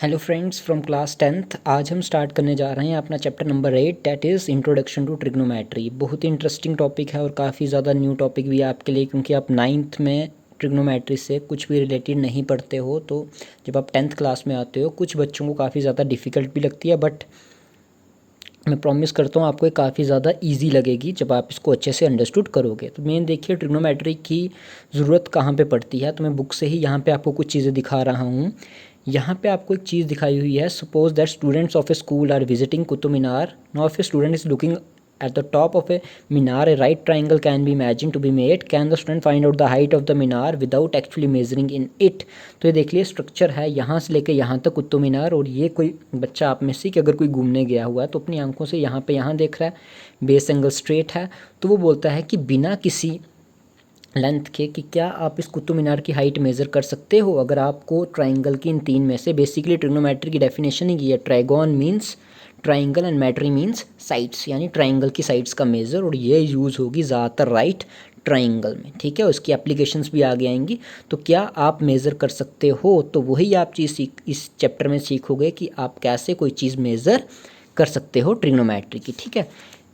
Hello friends from class 10th। आज हम start करने जा रहे हैं अपना chapter number 8 that is introduction to trigonometry. बहुत ही इंटरेस्टिंग टॉपिक है और काफ़ी ज़्यादा न्यू टॉपिक भी है आपके लिए, क्योंकि आप 9th में ट्रिग्नोमेट्री से कुछ भी रिलेटेड नहीं पढ़ते हो। तो जब आप 10th क्लास में आते हो कुछ बच्चों को काफ़ी ज़्यादा डिफ़िकल्ट भी लगती है, बट मैं प्रॉमिस करता हूँ आपको ये काफ़ी ज़्यादा इजी लगेगी जब आप इसको अच्छे से अंडरस्टूड करोगे। तो मेन देखिए ट्रिग्नोमेट्री की ज़रूरत कहाँ पे पड़ती है, तो मैं बुक से ही यहाँ पे आपको कुछ चीज़ें दिखा रहा हूँ। यहाँ पे आपको एक चीज़ दिखाई हुई है, suppose that students of a school are visiting Qutub Minar. Now if a student is looking at the top of a minar, a right triangle can be imagined to be made. Can the student find out the height of the minar without actually measuring in it? तो ये देख लिए structure है यहाँ से लेकर यहाँ तक कुतुब मीनार, और ये कोई बच्चा आप में से कि अगर कोई घूमने गया हुआ है तो अपनी आंखों से यहाँ पे यहाँ देख रहा है, बेस एंगल स्ट्रेट है, तो वो बोलता है कि बिना किसी लेंथ के कि क्या आप इस कुतुब मीनार की हाइट मेज़र कर सकते हो अगर आपको ट्राइंगल की इन तीन में से। बेसिकली ट्रिग्नोमेट्री की डेफिनेशन ही है, trigon means triangle and metry means sides, यानी ट्राइंगल की साइड्स का मेज़र, और ये यूज़ होगी ज़्यादातर राइट ट्राइंगल में। ठीक है, उसकी एप्लीकेशंस भी आगे आएंगी। तो क्या आप मेज़र कर सकते हो, तो वही आप चीज़ इस चैप्टर में सीखोगे कि आप कैसे कोई चीज़ मेज़र कर सकते हो ट्रिग्नोमेट्री की। ठीक है,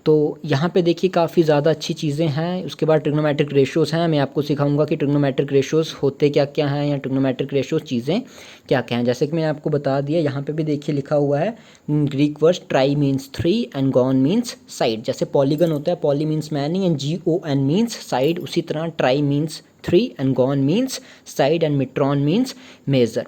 तो यहाँ पे देखिए काफ़ी ज़्यादा अच्छी चीज़ें हैं। उसके बाद ट्रिग्नोमेट्रिक रेशियोज़ हैं, मैं आपको सिखाऊंगा कि ट्रिग्नोमेट्रिक रेशियोज़ होते क्या क्या हैं या ट्रिग्नोमेट्रिक रेशियोज़ चीज़ें क्या क्या हैं। जैसे कि मैंने आपको बता दिया, यहाँ पे भी देखिए लिखा हुआ है Greek word tri means 3 and gon means side. जैसे पॉलीगन होता है, poly means many and GON means side, उसी तरह tri means 3 and gon means side and metron means measure.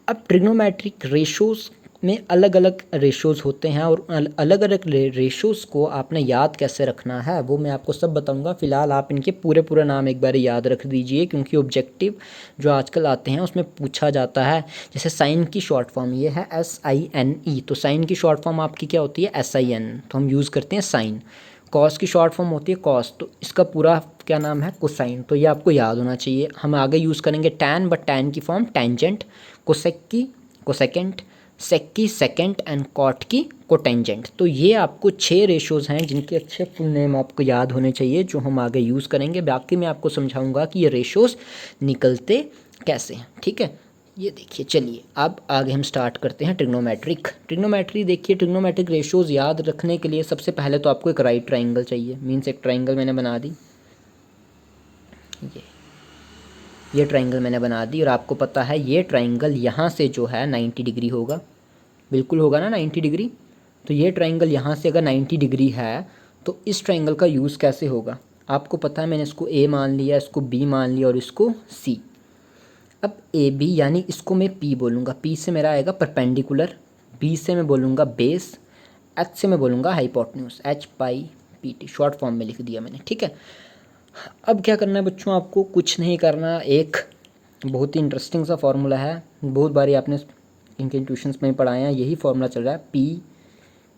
अब ट्रिग्नोमेट्रिक रेशियोज़ में अलग अलग रेशोज़ होते हैं, और अलग अलग रेशोज़ को आपने याद कैसे रखना है वो मैं आपको सब बताऊंगा। फ़िलहाल आप इनके पूरे पूरा नाम एक बार याद रख दीजिए, क्योंकि ऑब्जेक्टिव जो आजकल आते हैं उसमें पूछा जाता है। जैसे साइन की शॉर्ट फॉर्म ये है SINE, तो साइन की शॉर्ट फॉर्म आपकी क्या होती है SIN, तो हम यूज़ करते हैं साइन। कॉस की शॉर्ट फॉर्म होती है कॉस, तो इसका पूरा क्या नाम है कोसाइन, तो ये आपको याद होना चाहिए। हम आगे यूज़ करेंगे टैन, बट टैन की फॉर्म टेंजेंट, कोसेक की कोसेकेंट, सेक की सेकेंड एंड कॉट की कोटेंजेंट। तो ये आपको 6 रेशोज़ हैं जिनके अच्छे फुल नेम आपको याद होने चाहिए, जो हम आगे यूज़ करेंगे। बाकी मैं आपको समझाऊंगा कि ये रेशोज़ निकलते कैसे हैं। ठीक है, ये देखिए, चलिए अब आगे हम स्टार्ट करते हैं ट्रिग्नोमेट्री। देखिए ट्रिग्नोमेट्रिक रेशोज़ याद रखने के लिए सबसे पहले तो आपको एक राइट ट्राइंगल चाहिए, मीन्स एक ट्राइंगल मैंने बना दी, ये ट्राइंगल मैंने बना दी, और आपको पता है ये ट्राइंगल यहाँ से जो है 90 डिग्री होगा, बिल्कुल होगा ना 90 डिग्री। तो ये ट्राइंगल यहाँ से अगर 90 डिग्री है तो इस ट्राइंगल का यूज़ कैसे होगा आपको पता है। मैंने इसको A मान लिया, इसको B मान लिया और इसको C। अब AB यानी इसको मैं P बोलूँगा, P से मेरा आएगा परपेंडिकुलर, B से मैं बोलूँगा बेस, H से मैं बोलूँगा हाइपोटेन्यूज, HPT शॉर्ट फॉर्म में लिख दिया मैंने। ठीक है, अब क्या करना है बच्चों, आपको कुछ नहीं करना। एक बहुत ही इंटरेस्टिंग सा फार्मूला है, बहुत बारी आपने इनके ट्यूशन्स में पढ़ाए हैं, यही फार्मूला चल रहा है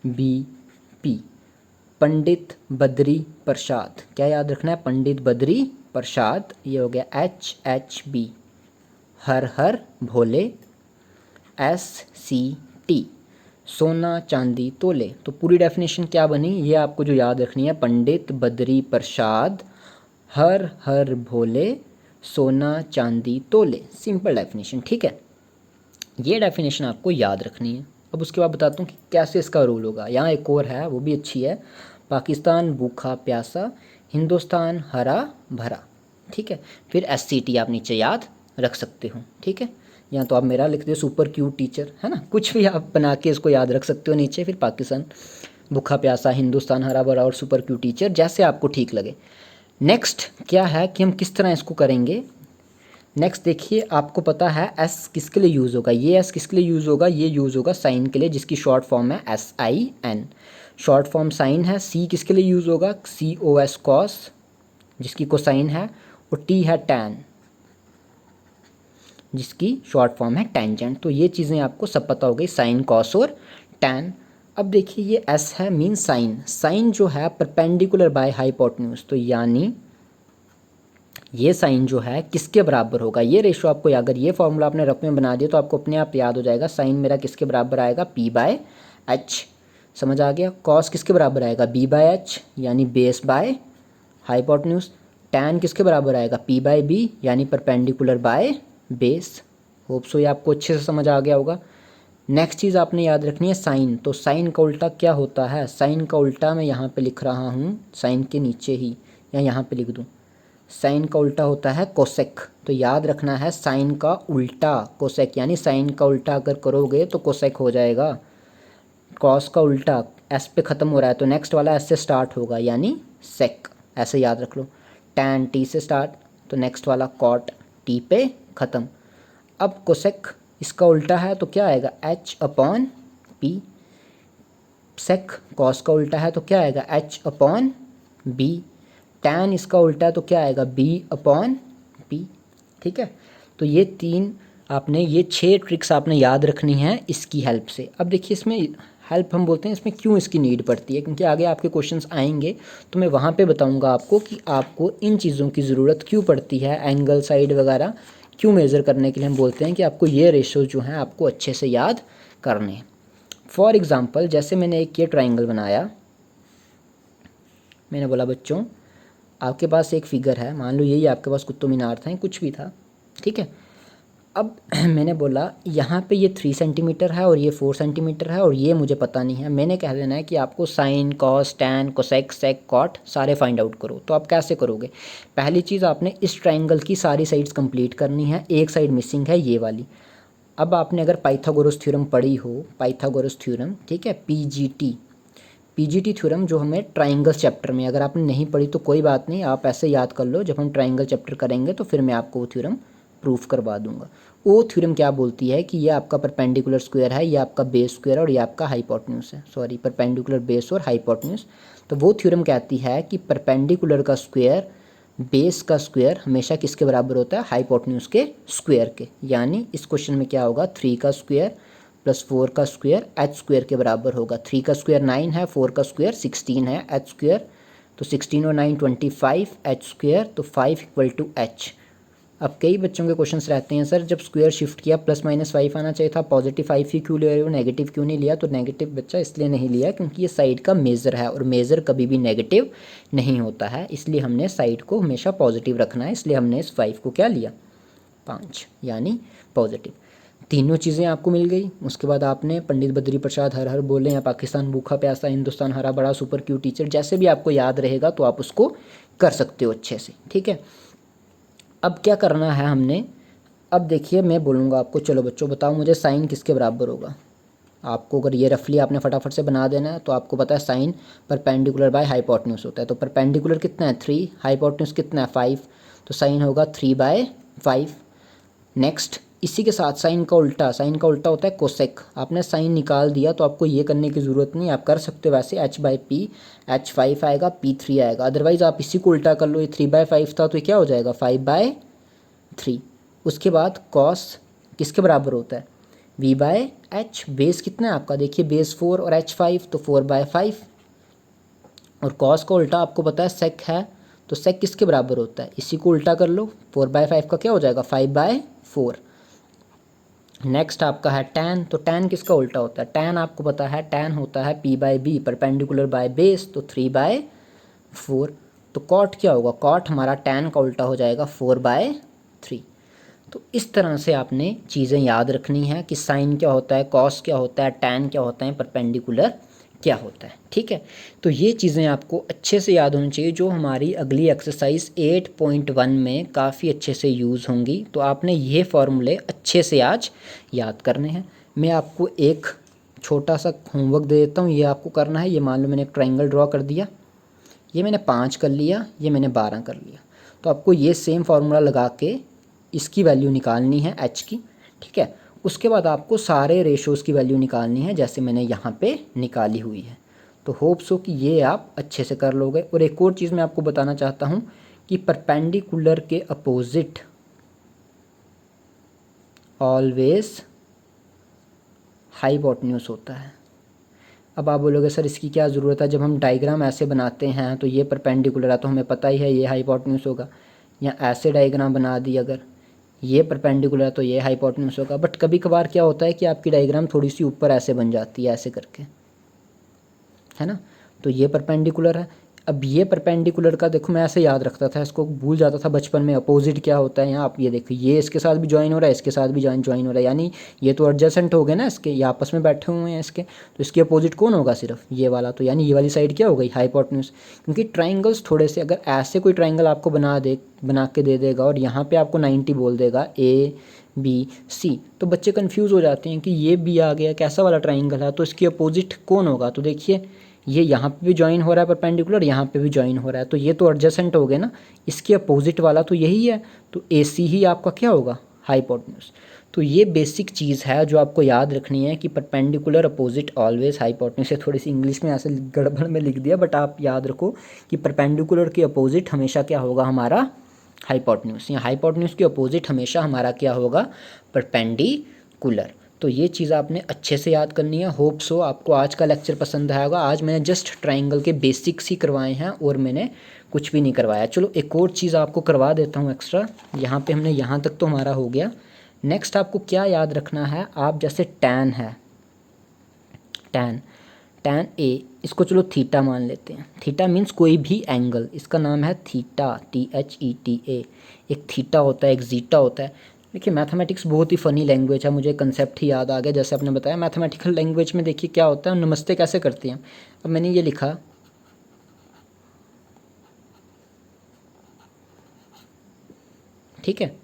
PBP, पंडित बद्री प्रसाद। क्या याद रखना है, पंडित बद्री प्रसाद। ये हो गया HHB, हर हर भोले। SCT, सोना चांदी तोले। तो पूरी डेफिनेशन क्या बनी, ये आपको जो याद रखनी है, पंडित बद्री प्रसाद, हर हर भोले, सोना चांदी तोले। Simple definition. ठीक है, ये डेफिनेशन आपको याद रखनी है। अब उसके बाद बताता हूँ कि कैसे इसका रूल होगा। यहाँ एक और है, वो भी अच्छी है, पाकिस्तान भूखा प्यासा, हिंदुस्तान हरा भरा। ठीक है, फिर SCT आप नीचे याद रख सकते हो। ठीक है, या तो आप मेरा लिख दो सुपर क्यूट टीचर, है ना, कुछ भी आप बना के इसको याद रख सकते हो नीचे। फिर पाकिस्तान भूखा प्यासा, हिंदुस्तान हरा भरा और सुपर क्यूट टीचर, जैसे आपको ठीक लगे। नेक्स्ट क्या है कि हम किस तरह इसको करेंगे। नेक्स्ट देखिए, आपको पता है S किसके लिए यूज़ होगा, ये S किसके लिए यूज़ होगा, ये यूज़ होगा साइन के लिए, जिसकी शॉर्ट फॉर्म है SIN, शॉर्ट फॉर्म साइन है। C किसके लिए यूज़ होगा, COS कॉस, जिसकी कोसाइन है, और T है टैन, जिसकी शॉर्ट फॉर्म है टेंजेंट। तो ये चीज़ें आपको सब पता हो गई, साइन कॉस और टैन। अब देखिए ये S है, मीन साइन, साइन जो है परपेंडिकुलर बाय हाइपोटेन्यूज, तो यानी ये साइन जो है किसके बराबर होगा। ये रेशो आपको, अगर ये फॉर्मूला आपने रफ में बना दिया तो आपको अपने आप याद हो जाएगा। साइन मेरा किसके बराबर आएगा, P/H, समझ आ गया। कॉस किसके बराबर आएगा, B/H यानी बेस बाय हाइपोटेन्यूज। टैन किसके बराबर आएगा, P/B यानी perpendicular by base. Hope so ये आपको अच्छे से समझ आ गया होगा। नेक्स्ट चीज़ आपने याद रखनी है साइन। तो साइन का उल्टा क्या होता है? साइन का उल्टा मैं यहाँ पे लिख रहा हूँ, साइन के नीचे ही या यहाँ पे लिख दूँ, साइन का उल्टा होता है कोसेक। तो याद रखना है साइन का उल्टा कोसेक, यानी साइन का उल्टा अगर करोगे तो कोसेक हो जाएगा। कॉस का उल्टा एस पे ख़त्म हो रहा है तो नेक्स्ट वाला एस से स्टार्ट होगा यानी सेक, ऐसे याद रख लो। टैन टी से स्टार्ट तो नेक्स्ट वाला कॉट टी पे ख़त्म। अब कोसेक इसका उल्टा है तो क्या आएगा? H upon P. Sec cos का उल्टा है तो क्या आएगा? H upon B. टैन इसका उल्टा है तो क्या आएगा? B upon P. ठीक है, तो ये तीन आपने, ये 6 ट्रिक्स आपने याद रखनी है इसकी हेल्प से। अब देखिए इसमें हेल्प हम बोलते हैं, इसमें क्यों इसकी नीड पड़ती है, क्योंकि आगे आपके क्वेश्चंस आएंगे तो मैं वहाँ पे बताऊँगा आपको कि आपको इन चीज़ों की ज़रूरत क्यों पड़ती है। एंगल साइड वगैरह क्यों मेज़र करने के लिए हम बोलते हैं कि आपको ये रेशो जो हैं आपको अच्छे से याद करने हैं। फॉर एग्ज़ाम्पल जैसे मैंने एक ये ट्राइंगल बनाया, मैंने बोला बच्चों आपके पास एक फिगर है, मान लो यही आपके पास कुतुब मीनार था, कुछ भी था, ठीक है। अब मैंने बोला यहाँ पे ये 3 सेंटीमीटर है और ये 4 सेंटीमीटर है और ये मुझे पता नहीं है। मैंने कह देना है कि आपको साइन, कॉस, टैन, कोसेक, सेक, कॉट सारे फाइंड आउट करो। तो आप कैसे करोगे? पहली चीज़ आपने इस ट्राइंगल की सारी साइड्स कंप्लीट करनी है, एक साइड मिसिंग है ये वाली। अब आपने अगर पाइथागोरस थ्योरम पढ़ी हो, पाइथागोरस थ्योरम, ठीक है, पीजीटी थ्योरम जो हमें ट्राइंगल चैप्टर में, अगर आपने नहीं पढ़ी तो कोई बात नहीं, आप ऐसे याद कर लो, जब हम ट्राइंगल चैप्टर करेंगे तो फिर मैं आपको वो थ्योरम प्रूफ करवा दूंगा। वो थ्योरम क्या बोलती है कि ये आपका परपेंडिकुलर स्क्वायर है, ये आपका बेस स्क्वायर और ये आपका हाइपोटेन्यूज है, सॉरी परपेंडिकुलर बेस और हाइपोटेन्यूज। तो वो थ्योरम कहती है कि परपेंडिकुलर का स्क्वायर, बेस का स्क्वायर हमेशा किसके बराबर होता है? हाइपोटेन्यूज के स्क्वायर के। यानी इस क्वेश्चन में क्या होगा? 3 का स्क्वायर प्लस 4 का स्क्वायर एच स्क्वायर के बराबर होगा। 3 का स्क्वायर 9 है, 4 का स्क्वायर 16 है, एच स्क्वायर तो 16 और 9 25, एच स्क्वायर तो 5 इक्वल टू एच। अब कई बच्चों के क्वेश्चंस रहते हैं, सर जब स्क्वायर शिफ्ट किया +-5 आना चाहिए था, +5 ही क्यों ले रहे हो, नेगेटिव क्यों नहीं लिया? तो नेगेटिव बच्चा इसलिए नहीं लिया क्योंकि ये साइड का मेज़र है और मेज़र कभी भी नेगेटिव नहीं होता है, इसलिए हमने साइड को हमेशा पॉजिटिव रखना है, इसलिए हमने इस 5 को क्या लिया? 5, यानी पॉजिटिव। तीनों चीज़ें आपको मिल गई। उसके बाद आपने पंडित बद्री प्रसाद हर हर बोले या पाकिस्तान भूखा प्यासा हिंदुस्तान हरा बड़ा सुपर क्यू टीचर, जैसे भी आपको याद रहेगा तो आप उसको कर सकते हो अच्छे से, ठीक है। अब क्या करना है हमने? अब देखिए मैं बोलूँगा आपको, चलो बच्चों बताओ मुझे साइन किसके बराबर होगा। आपको अगर ये रफली आपने फटाफट से बना देना है तो आपको पता है साइन परपेंडिकुलर बाय हाइपोटेन्यूज होता है। तो परपेंडिकुलर कितना है? 3, हाइपोटेन्यूज कितना है? 5, तो साइन होगा 3/5। नेक्स्ट इसी के साथ साइन का उल्टा, साइन का उल्टा होता है कोसेक। आपने साइन निकाल दिया तो आपको ये करने की ज़रूरत नहीं, आप कर सकते हो वैसे, h/p, h5 आएगा, p3 आएगा। अदरवाइज़ आप इसी को उल्टा कर लो, ये 3/5 था तो ये क्या हो जाएगा? 5/3। उसके बाद कॉस किसके बराबर होता है? v/h। बेस कितना है आपका? देखिए बेस 4 और h5 तो 4/5। और कॉस का उल्टा आपको पता है सेक है, तो सेक किसके बराबर होता है? इसी को उल्टा कर लो, 4/5 का क्या हो जाएगा? 5/4। नेक्स्ट आपका है टैन, तो टैन किसका उल्टा होता है? टैन आपको पता है टैन होता है p/b, परपेंडिकुलर बाय बेस, तो 3/4। तो कॉट क्या होगा? कॉट हमारा टैन का उल्टा हो जाएगा 4/3। तो इस तरह से आपने चीज़ें याद रखनी है कि साइन क्या होता है, कॉस क्या होता है, टैन क्या होता है, परपेंडिकुलर क्या होता है, ठीक है। तो ये चीज़ें आपको अच्छे से याद होनी चाहिए, जो हमारी अगली एक्सरसाइज 8.1 में काफ़ी अच्छे से यूज़ होंगी। तो आपने ये फॉर्मूले अच्छे से आज याद करने हैं। मैं आपको एक छोटा सा होमवर्क दे देता हूँ, ये आपको करना है। ये मान लो मैंने एक ट्राइंगल ड्रॉ कर दिया, ये मैंने 5 कर लिया, ये मैंने 12 कर लिया। तो आपको ये सेम फार्मूला लगा के इसकी वैल्यू निकालनी है एच की, ठीक है। उसके बाद आपको सारे रेशोज़ की वैल्यू निकालनी है जैसे मैंने यहाँ पे निकाली हुई है। तो होप सो कि ये आप अच्छे से कर लोगे। और एक और चीज़ मैं आपको बताना चाहता हूँ कि परपेंडिकुलर के अपोजिट ऑलवेज हाइपोटेन्यूज होता है। अब आप बोलोगे सर इसकी क्या ज़रूरत है, जब हम डायग्राम ऐसे बनाते हैं तो ये परपेंडिकुलर है तो हमें पता ही है ये हाइपोटेन्यूज होगा, या ऐसे डायग्राम बना दी अगर ये परपेंडिकुलर है तो ये हाइपोटेन्यूज होगा। बट कभी कभार क्या होता है कि आपकी डायग्राम थोड़ी सी ऊपर ऐसे बन जाती है, ऐसे करके, है ना, तो ये परपेंडिकुलर है। अब ये परपेंडिकुलर का देखो मैं ऐसे याद रखता था, इसको भूल जाता था बचपन में। अपोजिट क्या होता है यहाँ, आप ये देखो, ये इसके साथ भी ज्वाइन हो रहा है, इसके साथ भी ज्वाइन हो रहा है, यानी ये तो एडजेसेंट हो गए ना इसके, ये आपस में बैठे हुए हैं इसके, तो इसकी अपोजिट कौन होगा, सिर्फ ये वाला। तो यानी ये वाली साइड क्या हो गई, हाइपोटेन्यूज। क्योंकि ट्राइंगल्स थोड़े से, अगर ऐसे कोई ट्राइंगल आपको बना के दे देगा और यहाँ पे आपको 90 बोल देगा ABC, तो बच्चे कंफ्यूज हो जाते हैं कि ये बी आ गया, कैसा वाला ट्राइंगल है, तो इसकी अपोजिट कौन होगा। तो देखिए ये यहाँ पे भी ज्वाइन हो रहा है परपेंडिकुलर, यहाँ पे भी ज्वाइन हो रहा है, तो ये तो एडजेसेंट हो गए ना, इसके अपोजिट वाला तो यही है, तो AC ही आपका क्या होगा, हाइपोटेन्यूज। तो ये बेसिक चीज़ है जो आपको याद रखनी है कि परपेंडिकुलर अपोजिट ऑलवेज हाइपोटेन्यूज। से थोड़ी सी इंग्लिश में ऐसे गड़बड़ में लिख दिया, बट आप याद रखो कि परपेंडिकुलर के अपोजिट हमेशा क्या होगा, हमारा हाइपोटेन्यूज, या हाइपोटेन्यूज के अपोजिट हमेशा हमारा क्या होगा, परपेंडिकुलर। तो ये चीज़ आपने अच्छे से याद करनी है। होप सो आपको आज का लेक्चर पसंद आया होगा। आज मैंने जस्ट ट्राइंगल के बेसिक्स ही करवाए हैं और मैंने कुछ भी नहीं करवाया। चलो एक और चीज़ आपको करवा देता हूँ एक्स्ट्रा। यहाँ पे हमने यहाँ तक तो हमारा हो गया। नेक्स्ट आपको क्या याद रखना है, आप जैसे टैन है, टैन ए, इसको चलो थीटा मान लेते हैं। थीटा मीन्स कोई भी एंगल, इसका नाम है थीटा, THETA। एक थीटा होता है, एक जीटा होता है। देखिए मैथमेटिक्स बहुत ही फ़नी लैंग्वेज है, मुझे कंसेप्ट ही याद आ गया जैसे आपने बताया। मैथमेटिकल लैंग्वेज में देखिए क्या होता है, नमस्ते कैसे करते हैं। अब मैंने ये लिखा, ठीक है।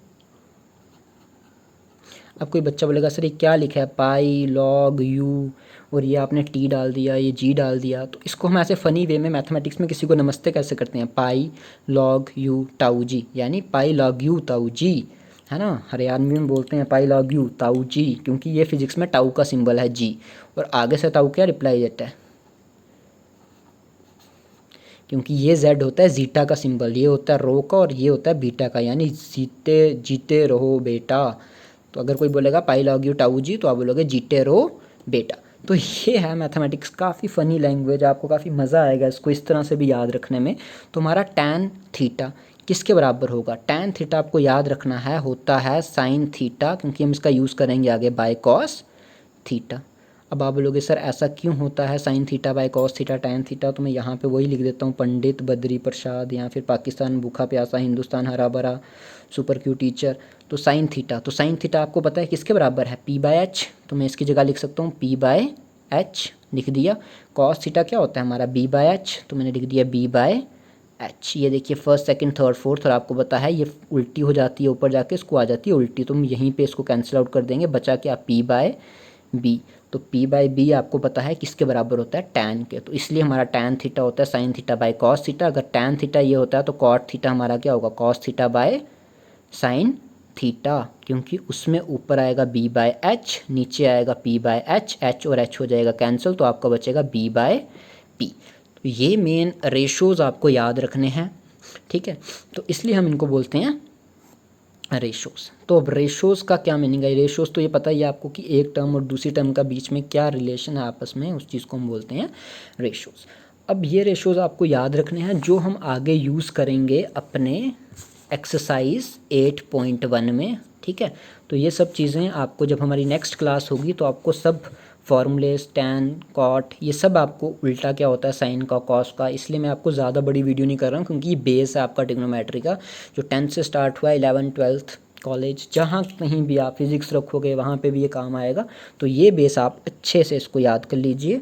अब कोई बच्चा बोलेगा सर ये क्या लिखा है, पाई लॉग यू, और ये आपने टी डाल दिया, ये जी डाल दिया। तो इसको हम ऐसे फ़नी वे में मैथमेटिक्स में किसी को नमस्ते कैसे करते हैं, पाई लॉग यू ताऊ जी, यानी पाई लॉग यू ताऊ जी, है ना। हरियाणवी में बोलते हैं पाई लॉग यू ताऊ जी, क्योंकि ये फिजिक्स में टाउ का सिंबल है जी, और आगे से ताऊ क्या रिप्लाई देता है, क्योंकि ये z होता है जीटा का सिंबल, ये होता है रो का और ये होता है बीटा का, यानी जीते जीते रहो बेटा। तो अगर कोई बोलेगा पाई लॉग यू टाऊ जी, तो आप बोलोगे जीते रहो बेटा। तो ये है मैथमेटिक्स, काफ़ी फ़नी लैंग्वेज, आपको काफ़ी मज़ा आएगा इसको इस तरह से भी याद रखने में। तो हमारा टैन थीटा किसके बराबर होगा, टैन थीटा आपको याद रखना है होता है साइन थीटा, क्योंकि हम इसका यूज़ करेंगे आगे बाय कॉस थीटा। अब आप बोलोगे सर ऐसा क्यों होता है sine theta by cos theta tan theta, तो मैं यहाँ पे वही लिख देता हूँ, पंडित बद्री प्रसाद, या फिर पाकिस्तान भूखा प्यासा हिंदुस्तान हरा भरा सुपर क्यू टीचर। तो साइन थीटा आपको पता है किसके बराबर है, P/H, तो मैं इसकी जगह लिख सकता हूँ P/H लिख दिया। कॉस थीटा क्या होता है हमारा B/H, तो मैंने लिख दिया B/H। ये देखिए फर्स्ट सेकंड थर्ड फोर्थ, और आपको पता है ये उल्टी हो जाती है ऊपर जाके, इसको आ जाती है उल्टी, तो हम यहीं पे इसको कैंसिल आउट कर देंगे, बचा क्या P/B। तो P/B आपको पता है किसके बराबर होता है, टैन के, तो इसलिए हमारा टैन थीटा होता है sine theta by cos theta. अगर टैन थीटा ये होता है तो कॉट थीटा हमारा क्या होगा, cos theta by sine theta, क्योंकि उसमें ऊपर आएगा B/H, नीचे आएगा P/H, H और H हो जाएगा कैंसिल, तो आपका बचेगा B/P। तो ये मेन रेशोज़ आपको याद रखने हैं, ठीक है। तो इसलिए हम इनको बोलते हैं रेशोज़। तो अब रेशोज़ का क्या मीनिंग है, रेशोज़ तो ये पता ही है आपको कि एक टर्म और दूसरी टर्म का बीच में क्या रिलेशन है आपस में, उस चीज़ को हम बोलते हैं रेशोज़। अब ये रेशोज़ आपको याद रखने हैं जो हम आगे यूज़ करेंगे अपने एक्सरसाइज 8.1 में, ठीक है। तो ये सब चीज़ें आपको जब हमारी नेक्स्ट क्लास होगी तो आपको सब फॉर्मूलेस टैन कॉट ये सब आपको उल्टा क्या होता है साइन का कॉस का, इसलिए मैं आपको ज़्यादा बड़ी वीडियो नहीं कर रहा हूँ, क्योंकि ये बेस है आपका ट्रिग्नोमेट्री का, जो 10th से स्टार्ट हुआ है 11th 12th कॉलेज, जहाँ कहीं भी आप फिज़िक्स रखोगे वहाँ पे भी ये काम आएगा। तो ये बेस आप अच्छे से इसको याद कर लीजिए।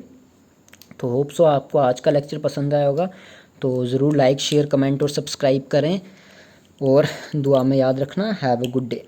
तो होप सो आपको आज का लेक्चर पसंद आया होगा, तो ज़रूर लाइक शेयर कमेंट और सब्सक्राइब करें, और दुआ में याद रखना। Have a good day.